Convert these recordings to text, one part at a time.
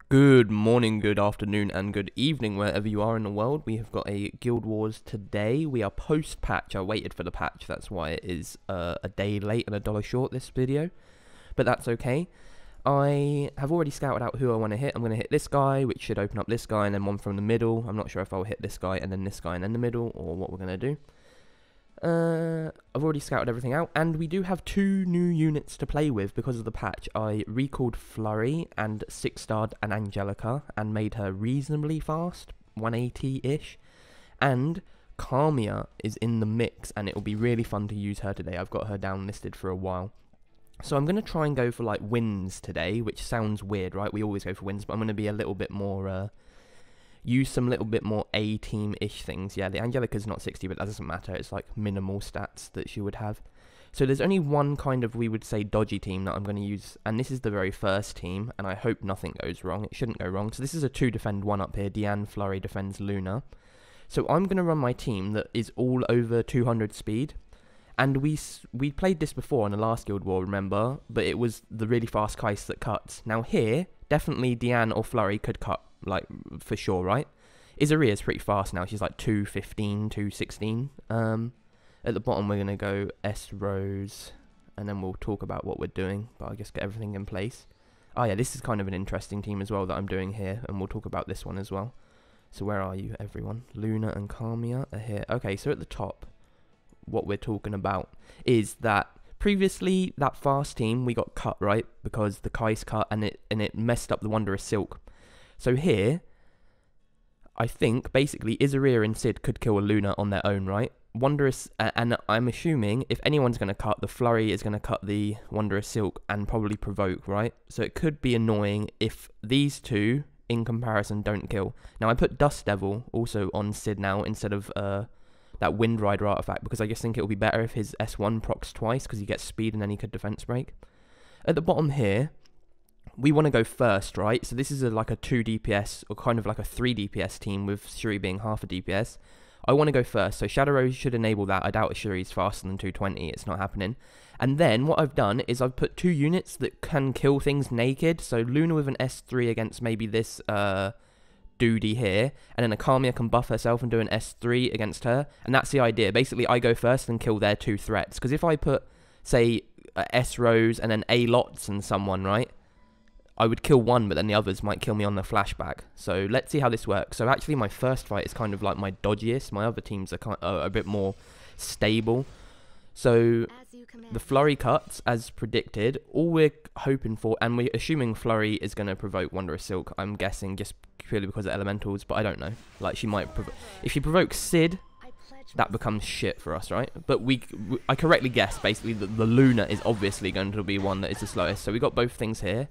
Good morning, good afternoon, and good evening, wherever you are in the world. We have got a Guild Wars today. We are post-patch. I waited for the patch. That's why it is a day late and $1 short, this video. But that's okay. I have already scouted out who I want to hit. I'm going to hit this guy, which should open up this guy, and then one from the middle. I'm not sure if I'll hit this guy, and then this guy, and then the middle, or what we're going to do. I've already scouted everything out, and we do have 2 new units to play with because of the patch. I recalled FLuri and 6-starred and Angelica and made her reasonably fast, 180-ish, and Cermia is in the mix, and it will be really fun to use her today. I've got her down listed for a while. So I'm going to try and go for like wins today, which sounds weird, right? We always go for wins, but I'm going to be a little bit more use some little bit more A-team-ish things. Yeah, the Angelica's not 60, but that doesn't matter. It's like minimal stats that she would have. So there's only one kind of, we would say, dodgy team that I'm going to use, and this is the very first team, and I hope nothing goes wrong. It shouldn't go wrong. So this is a 2-defend-1 up here. Diane FLuri defends Luna. So I'm going to run my team that is all over 200 speed. And we played this before in the last Guild War, remember? But it was the really fast Kais that cuts. Now here, definitely Diane or FLuri could cut, like, for sure, right? Izaria's pretty fast now. She's like 215, 216. At the bottom, we're going to go S-Rose, and then we'll talk about what we're doing. But I guess get everything in place. Oh yeah, this is kind of an interesting team as well that I'm doing here, and we'll talk about this one as well. So where are you, everyone? Luna and Cermia are here. Okay, so at the top, what we're talking about is that previously that fast team we got cut, right, because the Kais cut and it messed up the Wondrous Silk. So here I think basically Izaria and Sid could kill a Luna on their own, right? Wondrous, and I'm assuming if anyone's going to cut, the FLuri is going to cut the Wondrous Silk and probably provoke, right? So it could be annoying if these two in comparison don't kill. Now I put Dust Devil also on Sid now instead of that Wind Rider artifact, because I just think it will be better if his S1 procs twice, because he gets speed and then he could defense break. At the bottom here, we want to go first, right? So this is like a 2 DPS, or kind of like a 3 DPS team, with Shuri being half a DPS. I want to go first, so Shadow Rose should enable that. I doubt Shuri's faster than 220, it's not happening. And then what I've done is I've put 2 units that can kill things naked, so Luna with an S3 against maybe this Doody here, and then a Cermia can buff herself and do an S3 against her, and that's the idea. Basically, I go first and kill their 2 threats, because if I put, say, S-Rose and then A-Lots and someone, right, I would kill one, but then the others might kill me on the flashback. So let's see how this works. So actually, my first fight is kind of like my dodgiest. My other teams are a bit more stable. So the FLuri cuts, as predicted. All we're hoping for, and we're assuming FLuri is going to provoke Wondrous Silk, I'm guessing, just purely because of elementals, but I don't know. Like, she might if she provokes Sid, that becomes shit for us, right? But I correctly guessed, basically, that the Luna is obviously going to be one that is the slowest. So we got both things here.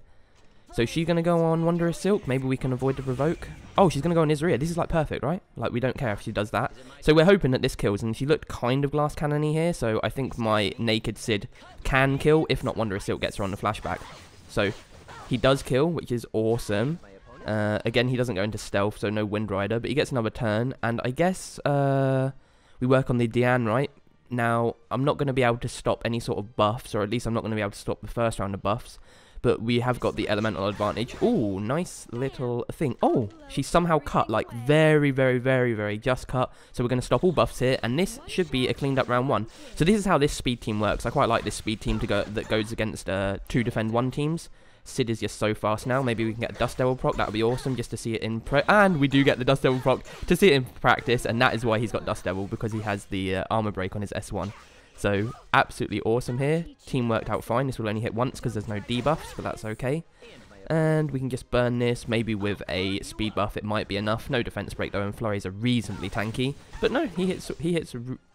So she's going to go on Wondrous Silk. Maybe we can avoid the provoke. Oh, she's going to go on Izaria. This is like perfect, right? Like, we don't care if she does that. So we're hoping that this kills. And she looked kind of glass cannon-y here. So I think my naked Sid can kill. If not, Wondrous Silk gets her on the flashback. So he does kill, which is awesome. Again, he doesn't go into stealth, so no Wind Rider. But he gets another turn. And I guess we work on the Diane, right? Now, I'm not going to be able to stop any sort of buffs. Or at least I'm not going to be able to stop the first round of buffs. But we have got the elemental advantage. Oh, nice little thing. Oh, she's somehow cut, like very, very, very, very just cut. So we're going to stop all buffs here, and this should be a cleaned up round 1. So this is how this speed team works. I quite like this speed team that goes against 2 defend 1 teams. Sid is just so fast now. Maybe we can get a Dust Devil proc. That would be awesome just to see it in and we do get the Dust Devil proc to see it in practice, and that is why he's got Dust Devil, because he has the armor break on his S1. So, absolutely awesome here. Team worked out fine. This will only hit once because there's no debuffs, but that's okay. And we can just burn this, maybe with a speed buff. It might be enough. No defense break though, and FLuri's are reasonably tanky. But no, he hits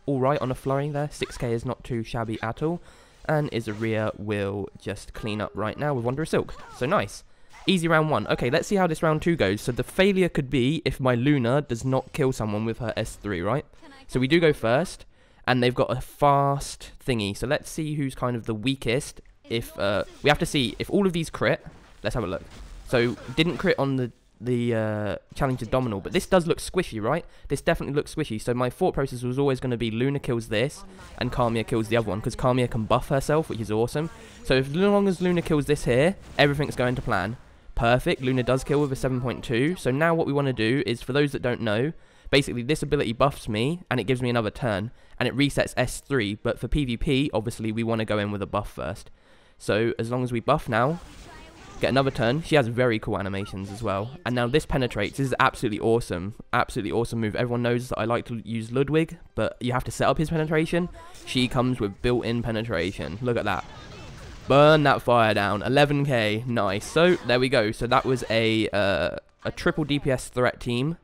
alright on a FLuri there. 6k is not too shabby at all. And Izaria will just clean up right now with Wondrous Silk. So nice. Easy round 1. Okay, let's see how this round 2 goes. So the failure could be if my Luna does not kill someone with her S3, right? So we do go first. And they've got a fast thingy. So let's see who's kind of the weakest. If we have to see if all of these crit. Let's have a look. So didn't crit on the Challenger Dominal, but this does look squishy, right? This definitely looks squishy. So my thought process was always going to be Luna kills this and Cermia kills the other one, because Cermia can buff herself, which is awesome. So as long as Luna kills this here, everything's going to plan. Perfect. Luna does kill with a 7.2. So now what we want to do is, for those that don't know, basically this ability buffs me and it gives me another turn and it resets S3. But for PvP, obviously we want to go in with a buff first. So as long as we buff now, get another turn. She has very cool animations as well. And now this penetrates. This is absolutely awesome. Absolutely awesome move. Everyone knows that I like to use Ludwig, but you have to set up his penetration. She comes with built-in penetration. Look at that. Burn that fire down. 11k. Nice. So there we go. So that was a triple DPS threat team.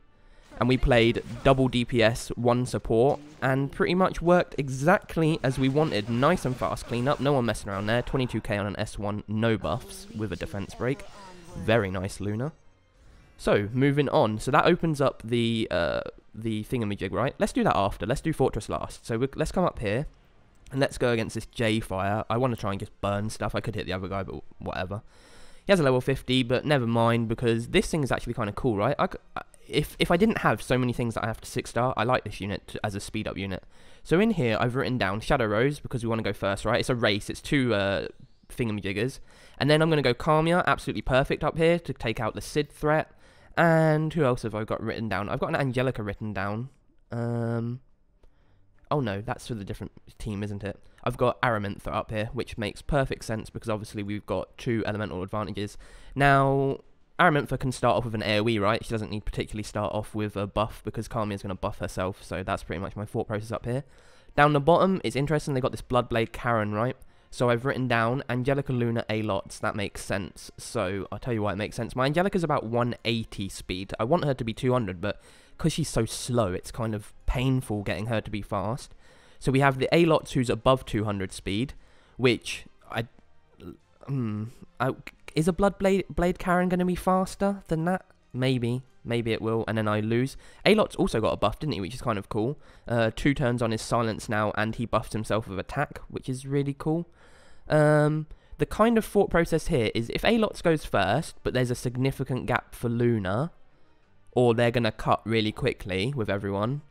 And we played double DPS, 1 support, and pretty much worked exactly as we wanted. Nice and fast cleanup, no one messing around there. 22k on an S1, no buffs, with a defense break. Very nice, Luna. So, moving on. So that opens up the thingamajig, right? Let's do that after. Let's do Fortress last. So let's come up here, and let's go against this J fire. I want to try and just burn stuff. I could hit the other guy, but whatever. He has a level 50, but never mind, because this thing is actually kind of cool, right? If I didn't have so many things that I have to 6-star, I like this unit as a speed-up unit. So in here, I've written down Shadow Rose, because we want to go first, right? It's a race. It's 2 thingamajiggers. And then I'm going to go Cermia, absolutely perfect up here, to take out the Sid threat. And who else have I got written down? I've got an Angelica written down. Oh no, that's for the different team, isn't it? I've got Aramintha up here, which makes perfect sense, because obviously we've got 2 elemental advantages. Now, Aramintha can start off with an AoE, right? She doesn't need particularly start off with a buff, because Cermia's going to buff herself, so that's pretty much my thought process up here. Down the bottom, it's interesting, they got this Bloodblade Karen, right? So I've written down Angelica, Luna, A-Lots. That makes sense. So I'll tell you why it makes sense. My Angelica's about 180 speed. I want her to be 200, but because she's so slow, it's kind of painful getting her to be fast. So we have the A-Lots who's above 200 speed, which is a Blade Karen going to be faster than that? Maybe. Maybe it will, and then I lose. A-Lot's also got a buff, didn't he, which is kind of cool. 2 turns on his silence now, and he buffs himself with attack, which is really cool. The kind of thought process here is if A-Lots goes first, but there's a significant gap for Luna, or they're going to cut really quickly with everyone,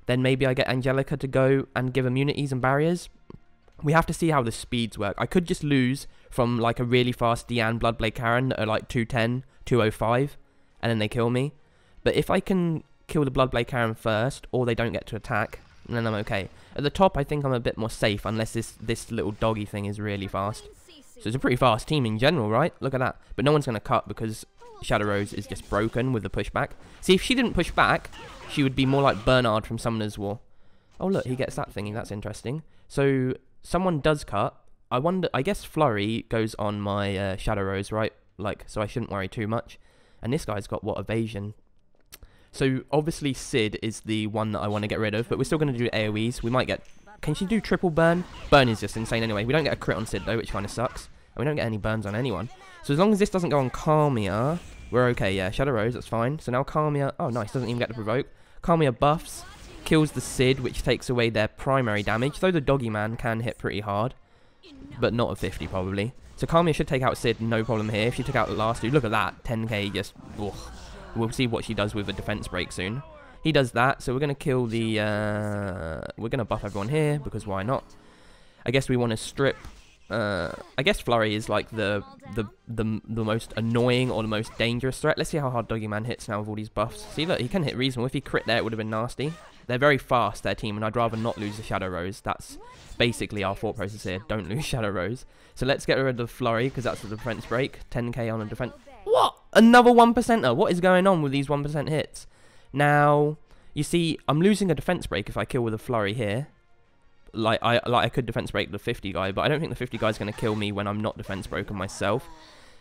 then maybe I get Angelica to go and give immunities and barriers. We have to see how the speeds work. I could just lose from like a really fast Diane Bloodblade Karen that are like 210, 205, and then they kill me. But if I can kill the Bloodblade Karen first, or they don't get to attack, then I'm okay. At the top, I think I'm a bit more safe, unless this little doggy thing is really fast. So it's a pretty fast team in general, right? Look at that. But no one's going to cut because Shadow Rose is just broken with the pushback. See, if she didn't push back, she would be more like Bernard from Summoner's War. Oh, look, he gets that thingy. That's interesting. So someone does cut. I wonder, I guess FLuri goes on my Shadow Rose, right? Like, so I shouldn't worry too much. And this guy's got, what, evasion? So obviously Sid is the one that I want to get rid of, but we're still going to do AoEs. We might get... Can she do triple burn? Burn is just insane anyway. We don't get a crit on Sid though, which kind of sucks. And we don't get any burns on anyone. So as long as this doesn't go on Cermia, we're okay, yeah. Shadow Rose, that's fine. So now Cermia... Oh, nice. Doesn't even get to provoke. Cermia buffs, kills the Sid, which takes away their primary damage. Though the Doggy Man can hit pretty hard, but not a 50 probably. So Cermia should take out Sid, no problem here. If she took out the last 2, look at that. 10k just... Ugh. We'll see what she does with a defense break soon. He does that, so we're going to kill the... we're going to buff everyone here, because why not? I guess we want to strip... I guess FLuri is like the most annoying or the most dangerous threat. Let's see how hard Doggy Man hits now with all these buffs. See, look, he can hit reasonable. If he crit there, it would have been nasty. They're very fast, their team, and I'd rather not lose the Shadow Rose. That's basically our thought process here. Don't lose Shadow Rose. So let's get rid of FLuri, because that's the defense break. 10k on a defense... What? Another 1%er? What is going on with these 1% hits? Now, you see, I'm losing a defense break if I kill with a FLuri here. I could defense break the 50 guy, but I don't think the 50 guy is going to kill me when I'm not defense broken myself.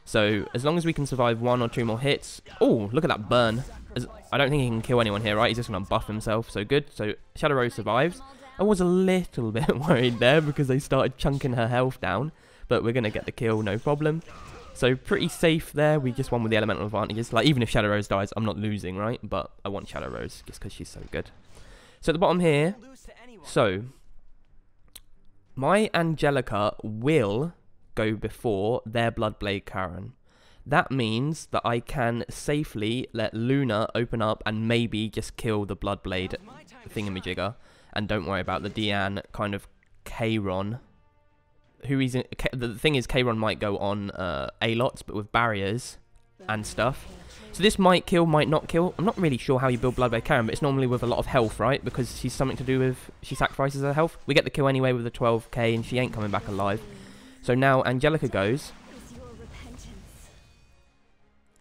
So, as long as we can survive 1 or 2 more hits... Oh, look at that burn. I don't think he can kill anyone here, right? He's just going to buff himself, so good. So, Shadow Rose survives. I was a little bit worried there because they started chunking her health down. But we're going to get the kill, no problem. So, pretty safe there. We just won with the elemental advantages. Like, even if Shadow Rose dies, I'm not losing, right? But I want Shadow Rose just because she's so good. So, at the bottom here... So... My Angelica will go before their Bloodblade Karen. That means that I can safely let Luna open up and maybe just kill the Bloodblade thingamajigger. And don't worry about the Diane kind of Kayron. The thing is, Kayron might go on A-Lots, but with barriers, and stuff. So this might kill, might not kill. I'm not really sure how you build Bloodbraid Karen, but it's normally with a lot of health, right? Because she's something to do with, she sacrifices her health. We get the kill anyway with the 12k, and she ain't coming back alive. So now Angelica goes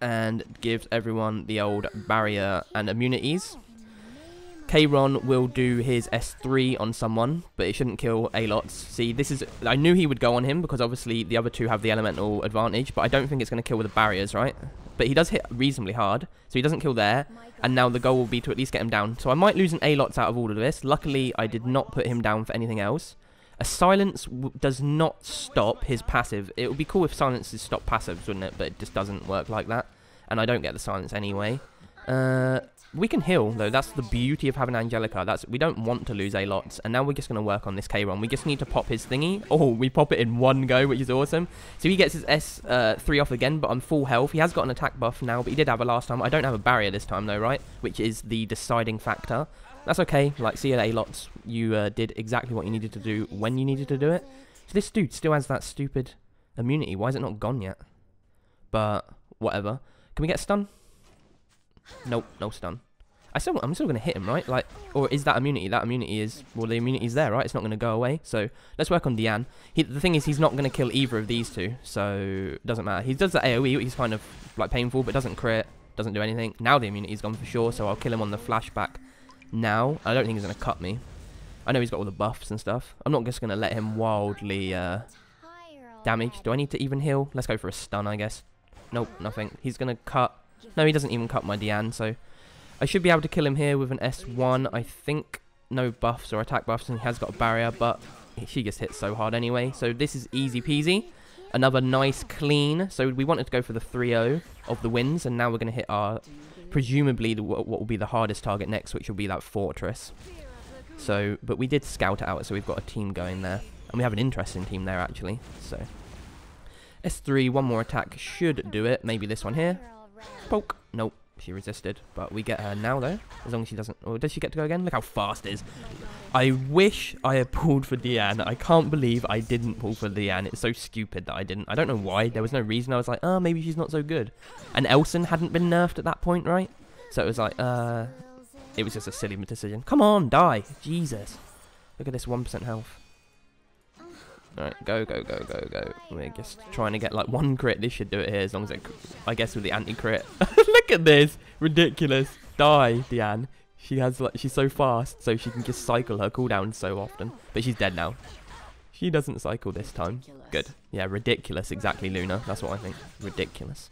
and gives everyone the old barrier and immunities. Kayron will do his S3 on someone, but it shouldn't kill Alots. See, this is... I knew he would go on him, because obviously the other two have the elemental advantage, but I don't think it's going to kill with the barriers, right? But he does hit reasonably hard, so he doesn't kill there, and now the goal will be to at least get him down. So I might lose an Alots out of all of this. Luckily, I did not put him down for anything else. A silence does not stop his passive. It would be cool if silences stop passives, wouldn't it? But it just doesn't work like that, and I don't get the silence anyway. We can heal, though. That's the beauty of having Angelica. We don't want to lose Alots. And now we're just going to work on this Kayron. We just need to pop his thingy. Oh, we pop it in one go, which is awesome. So he gets his S3 off again, but I'm full health. He has got an attack buff now, but he did have it last time. I don't have a barrier this time, though, right? Which is the deciding factor. That's okay. Like, see you, Alots. You did exactly what you needed to do when you needed to do it. So this dude still has that stupid immunity. Why is it not gone yet? But whatever. Can we get stun? Nope, no stun. I'm still going to hit him, right? Like, or is that immunity? That immunity is... Well, the immunity is there, right? It's not going to go away. So, let's work on Diane. The thing is, he's not going to kill either of these two. So, doesn't matter. He does the AoE, which is kind of, like, painful, but doesn't crit. Doesn't do anything. Now the immunity's gone for sure, so I'll kill him on the flashback now. I don't think he's going to cut me. I know he's got all the buffs and stuff. I'm not just going to let him wildly damage. Do I need to even heal? Let's go for a stun, I guess. Nope, nothing. He's going to cut... No, he doesn't even cut my Diane, so I should be able to kill him here with an S1, I think. No buffs or attack buffs, and he has got a barrier, but she just hits so hard anyway. So this is easy peasy. Another nice clean. So we wanted to go for the 3-0 of the wins, and now we're going to hit our, presumably, what will be the hardest target next, which will be that fortress. So, but we did scout it out, so we've got a team going there. And we have an interesting team there, actually. So, S3, one more attack should do it. Maybe this one here. Poke. Nope, she resisted. But we get her now, though. As long as she doesn't... Or does she get to go again? Look how fast it is. I wish I had pulled for Diane. I can't believe I didn't pull for Diane. It's so stupid that I didn't. I don't know why. There was no reason. I was like, oh, maybe she's not so good. And Elson hadn't been nerfed at that point, right? So it was like, it was just a silly decision. Come on, die. Jesus. Look at this 1% health. Alright, go, go, go, go, go. We're just trying to get like one crit. This should do it here as long as it, I guess, with the anti-crit. Look at this. Ridiculous. Die, Diane. She has like, she's so fast, so she can just cycle her cooldown so often. But she's dead now. She doesn't cycle this time. Good. Yeah, ridiculous. Exactly, Luna. That's what I think. Ridiculous.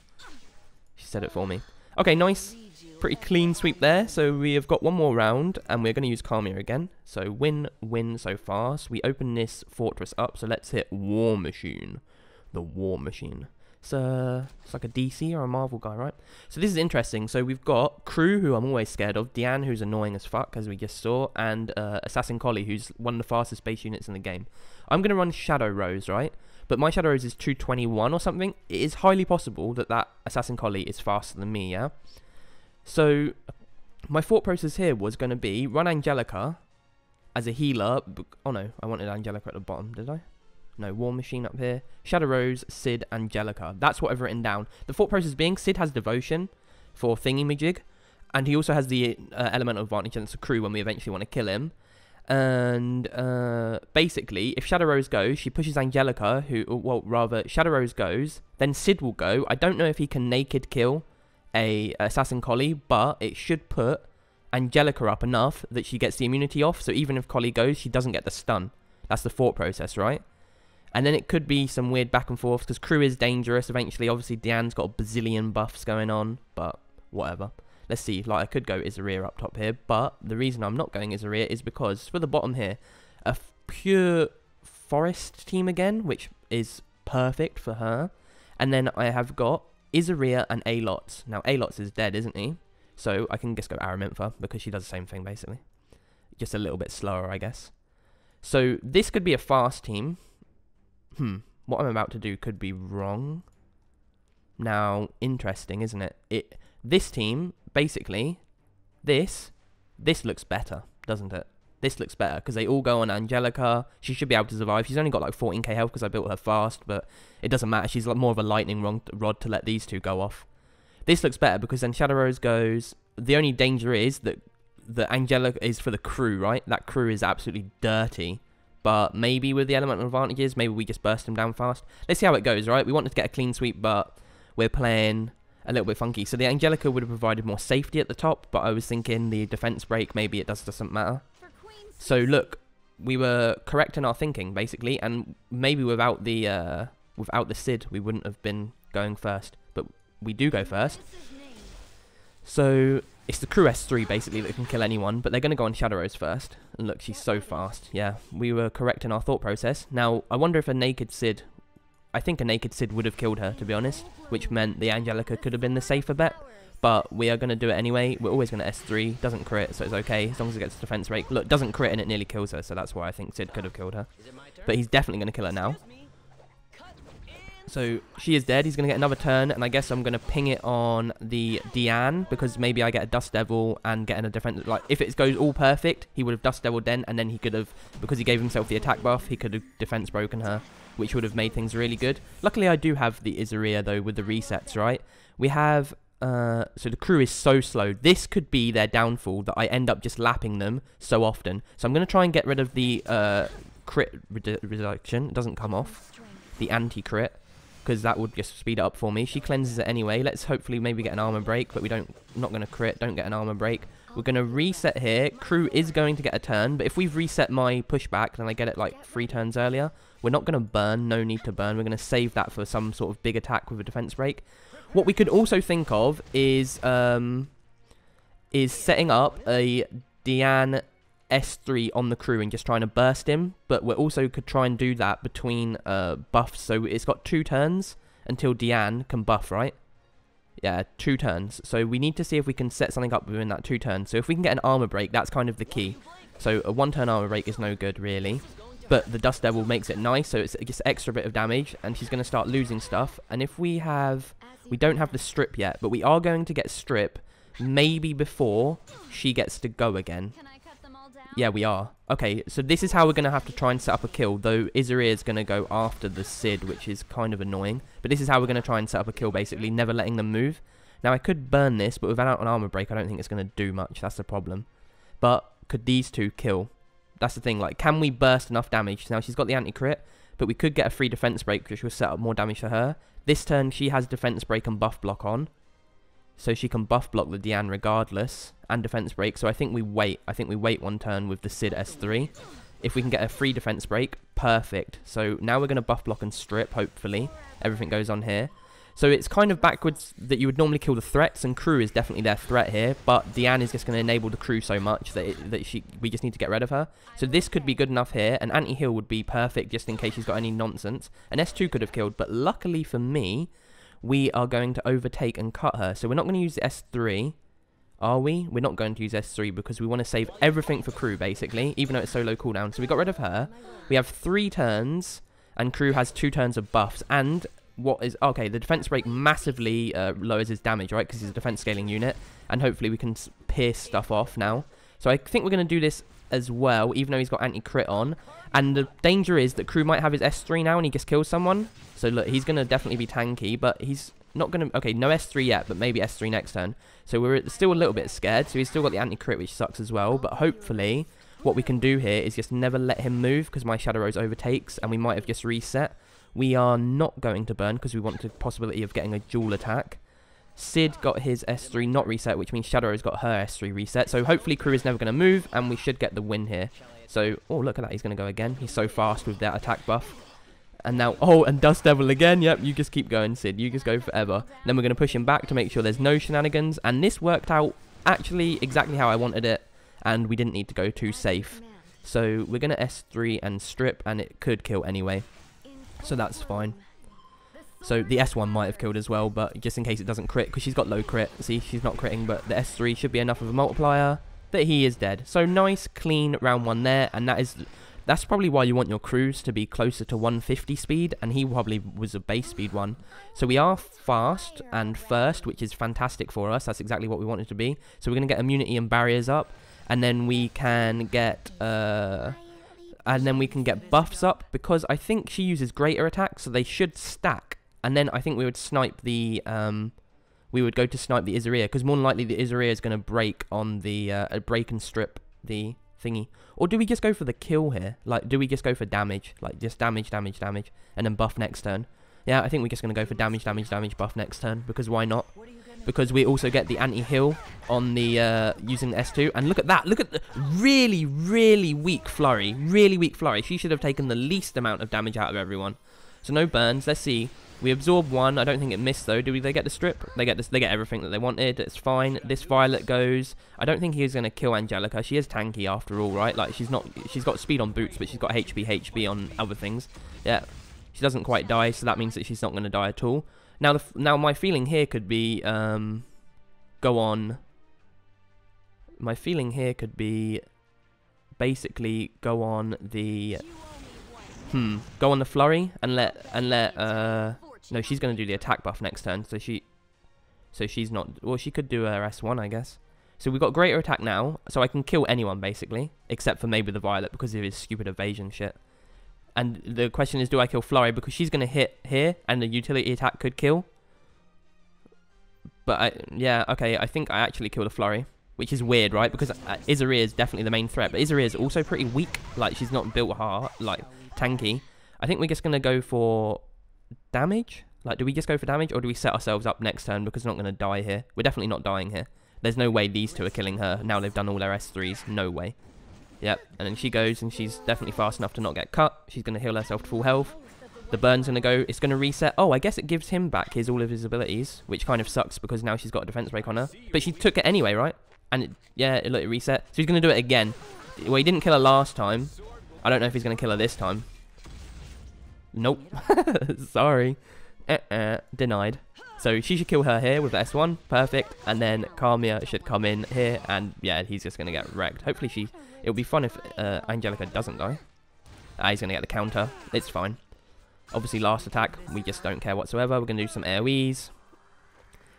She said it for me. Okay, nice. Pretty clean sweep there. So we have got one more round, and we're going to use Cermia again. So win so far. So we open this fortress up. So let's hit War Machine. The War Machine. So it's like a DC or a Marvel guy, right? So this is interesting. So we've got Crew, who I'm always scared of. Diane, who's annoying as fuck, as we just saw. And Assassin Collie, who's one of the fastest base units in the game. I'm going to run Shadow Rose, right? But my Shadow Rose is 221 or something. It is highly possible that that Assassin Collie is faster than me, yeah? So, my thought process here was going to be run Angelica as a healer. Oh no, I wanted Angelica at the bottom, did I? No, War Machine up here. Shadow Rose, Sid, Angelica. That's what I've written down. The thought process being Sid has Devotion for Thingy-Majig, and he also has the elemental advantage against the Crew when we eventually want to kill him. And basically, if Shadow Rose goes, she pushes Angelica, well, rather, Shadow Rose goes, then Sid will go. I don't know if he can naked kill a Assassin Collie, but it should put Angelica up enough that she gets the immunity off, so even if Collie goes, she doesn't get the stun. That's the thought process, right? And then it could be some weird back and forth, because Crew is dangerous eventually. Obviously, Diane's got a bazillion buffs going on, but whatever. Let's see, like I could go Izaria up top here, but the reason I'm not going Izaria is because, for the bottom here, a pure forest team again, which is perfect for her. And then I have got Izaria and Alots. Now, Alots is dead, isn't he? So I can just go Aramintha, because she does the same thing, basically. Just a little bit slower, I guess. So this could be a fast team. What I'm about to do could be wrong. Now, interesting, isn't it? This team, basically, this looks better, doesn't it? This looks better, because they all go on Angelica. She should be able to survive. She's only got like 14k health, because I built her fast, but it doesn't matter. She's like more of a lightning rod to let these two go off. This looks better because then Shadow Rose goes... The only danger is that the Angelica is for the crew, right? That crew is absolutely dirty. But maybe with the elemental advantages, maybe we just burst them down fast. Let's see how it goes, right? We wanted to get a clean sweep, but we're playing a little bit funky. So the Angelica would have provided more safety at the top, but I was thinking the defense break, maybe it doesn't matter. So look, we were correct in our thinking, basically, and maybe without the Cid, we wouldn't have been going first. But we do go first. So it's the crew S3 basically that can kill anyone, but they're going to go on Shadow Rose first. And look, she's so fast. Yeah, we were correct in our thought process. Now, I wonder if a naked Cid... I think a naked Cid would have killed her, to be honest, which meant the Angelica could have been the safer bet. But we are going to do it anyway. We're always going to S3. Doesn't crit, so it's okay, as long as it gets defense rate. Look, doesn't crit and it nearly kills her, so that's why I think Cid could have killed her. But he's definitely going to kill her now. So she is dead. He's going to get another turn, and I guess I'm going to ping it on the Diane, because maybe I get a Dust Devil and get in a defense. Like, if it goes all perfect, he would have Dust Devil then, and then he could have, because he gave himself the attack buff, he could have defense broken her, which would have made things really good. Luckily, I do have the Izaria, though, with the resets, right? We have... so the crew is so slow. This could be their downfall, that I end up just lapping them so often. So I'm going to try and get rid of the crit reduction. It doesn't come off. The anti-crit. Because that would just speed it up for me. She cleanses it anyway. Let's hopefully maybe get an armor break, but we don't. Not going to crit. Don't get an armor break. We're going to reset here. Crew is going to get a turn, but if we've reset my pushback, then I get it like 3 turns earlier. We're not going to burn. No need to burn. We're going to save that for some sort of big attack with a defense break. What we could also think of is setting up a Diane S3 on the crew and just trying to burst him, but we also could try and do that between buffs. So it's got 2 turns until Diane can buff, right? Yeah, 2 turns. So we need to see if we can set something up within that 2 turns. So if we can get an armor break, that's kind of the key. So a 1-turn armor break is no good, really. But the Dust Devil makes it nice, so it's just extra bit of damage, and she's going to start losing stuff. And if we have... We don't have the strip yet, but we are going to get strip maybe before she gets to go again. Yeah, we are. Okay, so this is how we're going to have to try and set up a kill, though Izaria is going to go after the Cid, which is kind of annoying. But this is how we're going to try and set up a kill, basically, never letting them move. Now, I could burn this, but without an armor break, I don't think it's going to do much. That's the problem. But could these 2 kill? That's the thing, like, can we burst enough damage? Now, she's got the anti-crit, but we could get a free defense break, which will set up more damage for her. This turn, she has defense break and buff block on. So she can buff block the Diane regardless, and defense break. So I think we wait. I think we wait 1 turn with the Cid S3. If we can get a free defense break, perfect. So now we're going to buff block and strip, hopefully. Everything goes on here. So it's kind of backwards that you would normally kill the threats, and crew is definitely their threat here. But Diane is just going to enable the crew so much that we just need to get rid of her. So this could be good enough here. An anti-heal would be perfect just in case she's got any nonsense. An S2 could have killed, but luckily for me... we are going to overtake and cut her. So we're not going to use the S3, are we? We're not going to use S3 because we want to save everything for crew, basically, even though it's so low cooldown. So we got rid of her. We have 3 turns, and crew has 2 turns of buffs. And what is... okay, the defense break massively lowers his damage, right? Because he's a defense scaling unit. And hopefully we can pierce stuff off now. So I think we're going to do this as well, even though he's got anti-crit on. And the danger is that crew might have his S3 now and he just kills someone. So look, he's going to definitely be tanky, but he's not going to... okay, no S3 yet, but maybe S3 next turn. So we're still a little bit scared. So he's still got the anti-crit, which sucks as well. But hopefully, what we can do here is just never let him move, because my Shadow Rose overtakes, and we might have just reset. We are not going to burn, because we want the possibility of getting a dual attack. Cid got his S3 not reset, which means Shadow Rose got her S3 reset. So hopefully crew is never going to move, and we should get the win here. So, oh, look at that. He's going to go again. He's so fast with that attack buff. And now, oh, and Dust Devil again. Yep, you just keep going, Cid. You just go forever. And then we're going to push him back to make sure there's no shenanigans. And this worked out actually exactly how I wanted it. And we didn't need to go too safe. So we're going to S3 and strip, and it could kill anyway. So that's fine. So the S1 might have killed as well, but just in case it doesn't crit, because she's got low crit. See, she's not critting, but the S3 should be enough of a multiplier. But he is dead. So nice, clean round 1 there, and that's probably why you want your crews to be closer to 150 speed, and he probably was a base speed one. So we are fast and first, which is fantastic for us. That's exactly what we wanted to be. So we're going to get immunity and barriers up, and then we can get buffs up, because I think she uses greater attack, so they should stack. And then I think we would snipe the we would go to snipe the Izaria, because more than likely the Izaria is going to break on the, break and strip the thingy. Or do we just go for the kill here? Like, do we just go for damage? Like, just damage, damage, damage, and then buff next turn? Yeah, I think we're just going to go for damage, damage, damage, buff next turn, because why not? Because we also get the anti-heal on the, using the S2. And look at that. Look at the really, really weak Flurry. Really weak Flurry. She should have taken the least amount of damage out of everyone. So no burns. Let's see. We absorb one. I don't think it missed, though. They get the strip? They get this. They get everything that they wanted. It's fine. This Violet goes. I don't think he's going to kill Angelica. She is tanky after all, right? Like, she's not... She's got speed on boots, but she's got HP on other things. Yeah. She doesn't quite die, so that means that she's not going to die at all. Now, my feeling here could be, go on. My feeling here could be, basically, go on the, go on the Flurry and let, no, she's going to do the attack buff next turn, so she's not, well, she could do her S1, I guess. So we've got greater attack now, so I can kill anyone, basically, except for maybe the Violet, because of his stupid evasion shit. And the question is, do I kill Flurry? Because she's going to hit here, and the utility attack could kill. But, yeah, okay, I think I actually kill the Flurry. Which is weird, right? Because Izaria is definitely the main threat. But Izaria is also pretty weak. Like, she's not built hard, like, tanky. I think we're just going to go for damage. Like, do we just go for damage? Or do we set ourselves up next turn? Because we're not going to die here. We're definitely not dying here. There's no way these two are killing her. Now they've done all their S3s. No way. Yep, and then she goes, and she's definitely fast enough to not get cut. She's going to heal herself to full health. The burn's going to go, it's going to reset. Oh, I guess it gives him back all of his abilities, which kind of sucks because now she's got a defense break on her. But she took it anyway, right? And it reset. So he's going to do it again. Well, he didn't kill her last time. I don't know if he's going to kill her this time. Nope. Sorry. Denied. So she should kill her here with the S1. Perfect. And then Cermia should come in here. And yeah, he's just going to get wrecked. Hopefully it'll be fun if Angelica doesn't die. He's going to get the counter. It's fine. Obviously, last attack, we just don't care whatsoever. We're going to do some AoEs.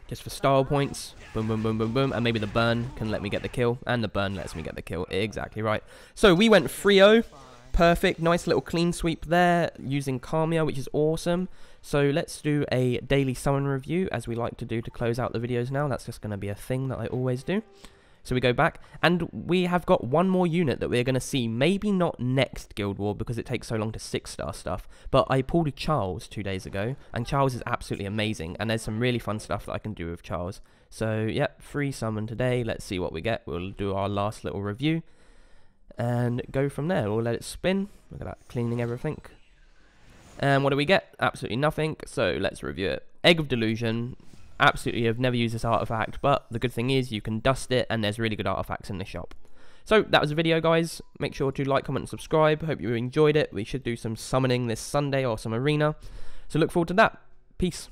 Just for style points. Boom, boom, boom, boom, boom. And maybe the burn can let me get the kill. And the burn lets me get the kill. Exactly right. So we went 3-0. Perfect. Nice little clean sweep there using Cermia, which is awesome. So let's do a daily summon review, as we like to do to close out the videos now. That's just going to be a thing that I always do. So we go back, and we have got one more unit that we're going to see. Maybe not next Guild War, because it takes so long to 6-star stuff. But I pulled a Charles 2 days ago, and Charles is absolutely amazing. And there's some really fun stuff that I can do with Charles. So, yep, free summon today. Let's see what we get. We'll do our last little review. And go from there. We'll let it spin. Look at that, cleaning everything. And what do we get? Absolutely nothing. So let's review it. Egg of Delusion. Absolutely, I've never used this artifact, but the good thing is you can dust it, and there's really good artifacts in the shop. So that was the video, guys. Make sure to like, comment, and subscribe. Hope you enjoyed it. We should do some summoning this Sunday or some arena. So look forward to that. Peace.